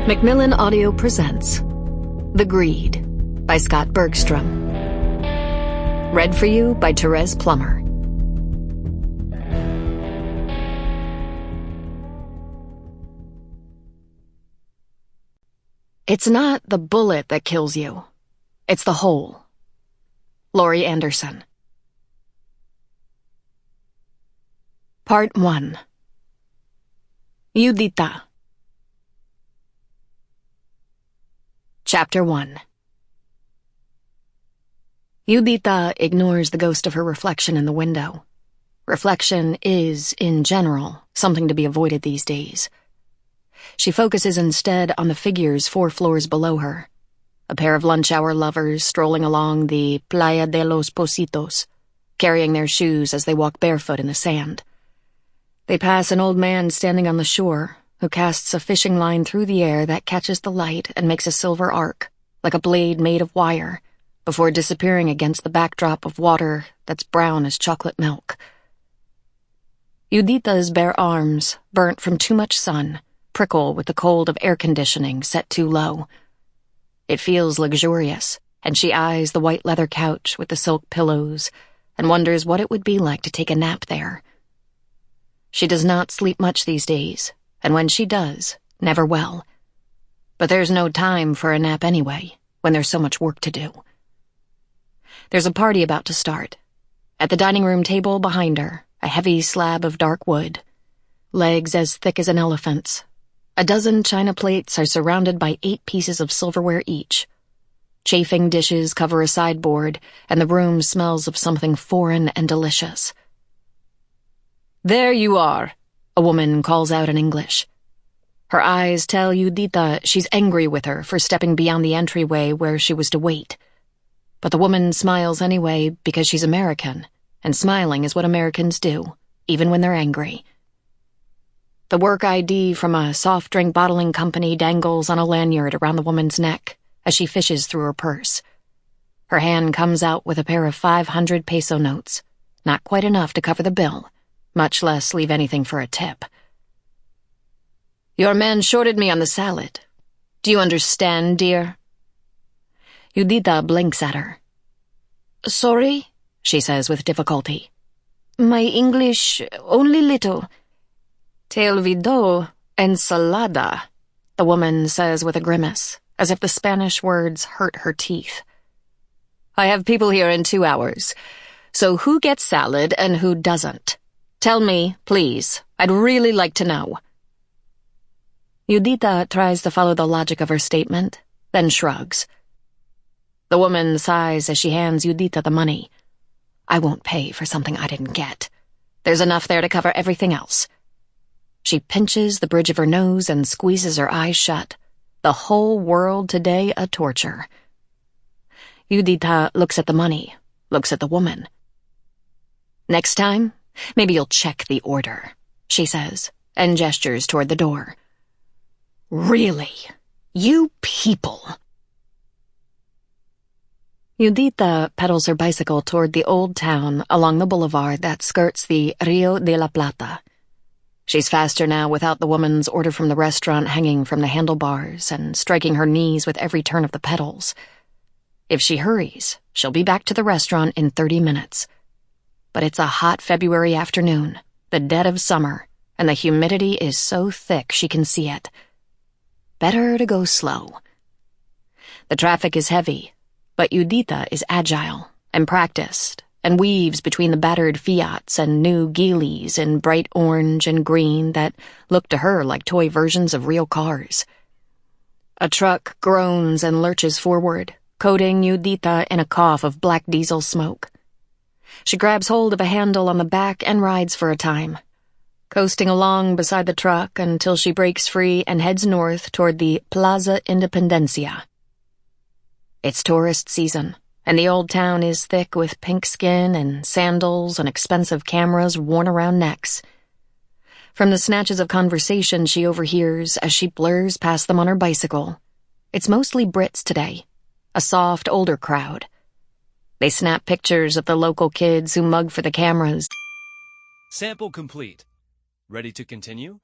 Macmillan Audio presents The Greed by Scott Bergstrom. Read for you by Thérèse Plummer. It's not the bullet that kills you. It's the hole. Laurie Anderson. Part 1. Judita. Chapter 1. Judita ignores the ghost of her reflection in the window. Reflection is, in general, something to be avoided these days. She focuses instead on the figures 4 floors below her. A pair of lunch-hour lovers strolling along the Playa de los Positos, carrying their shoes as they walk barefoot in the sand. They pass an old man standing on the shore, who casts a fishing line through the air that catches the light and makes a silver arc, like a blade made of wire, before disappearing against the backdrop of water that's brown as chocolate milk. Judita's bare arms, burnt from too much sun, prickle with the cold of air conditioning set too low. It feels luxurious, and she eyes the white leather couch with the silk pillows and wonders what it would be like to take a nap there. She does not sleep much these days, and when she does, never well. But there's no time for a nap anyway, when there's so much work to do. There's a party about to start. At the dining room table behind her, a heavy slab of dark wood. Legs as thick as an elephant's. A dozen china plates are surrounded by 8 pieces of silverware each. Chafing dishes cover a sideboard, and the room smells of something foreign and delicious. "There you are," a woman calls out in English. Her eyes tell Judita she's angry with her for stepping beyond the entryway where she was to wait. But the woman smiles anyway because she's American, and smiling is what Americans do, even when they're angry. The work ID from a soft drink bottling company dangles on a lanyard around the woman's neck as she fishes through her purse. Her hand comes out with a pair of 500 peso notes, not quite enough to cover the bill, much less leave anything for a tip. "Your man shorted me on the salad. Do you understand, dear?" Judita blinks at her. "Sorry," she says with difficulty. "My English only little." "Te olvidó ensalada," the woman says with a grimace, as if the Spanish words hurt her teeth. "I have people here in 2 hours, so who gets salad and who doesn't? Tell me, please. I'd really like to know." Judita tries to follow the logic of her statement, then shrugs. The woman sighs as she hands Judita the money. "I won't pay for something I didn't get. There's enough there to cover everything else." She pinches the bridge of her nose and squeezes her eyes shut. The whole world today a torture. Judita looks at the money, looks at the woman. "Next time, maybe you'll check the order," she says, and gestures toward the door. "Really? You people!" Judita pedals her bicycle toward the old town along the boulevard that skirts the Rio de la Plata. She's faster now without the woman's order from the restaurant hanging from the handlebars and striking her knees with every turn of the pedals. If she hurries, she'll be back to the restaurant in 30 minutes. But it's a hot February afternoon, the dead of summer, and the humidity is so thick she can see it. Better to go slow. The traffic is heavy, but Judita is agile and practiced and weaves between the battered Fiats and new Geelys in bright orange and green that look to her like toy versions of real cars. A truck groans and lurches forward, coating Judita in a cough of black diesel smoke. She grabs hold of a handle on the back and rides for a time, coasting along beside the truck until she breaks free and heads north toward the Plaza Independencia. It's tourist season, and the old town is thick with pink skin and sandals and expensive cameras worn around necks. From the snatches of conversation she overhears as she blurs past them on her bicycle, it's mostly Brits today, a soft, older crowd. They snap pictures of the local kids who mug for the cameras. Sample complete. Ready to continue?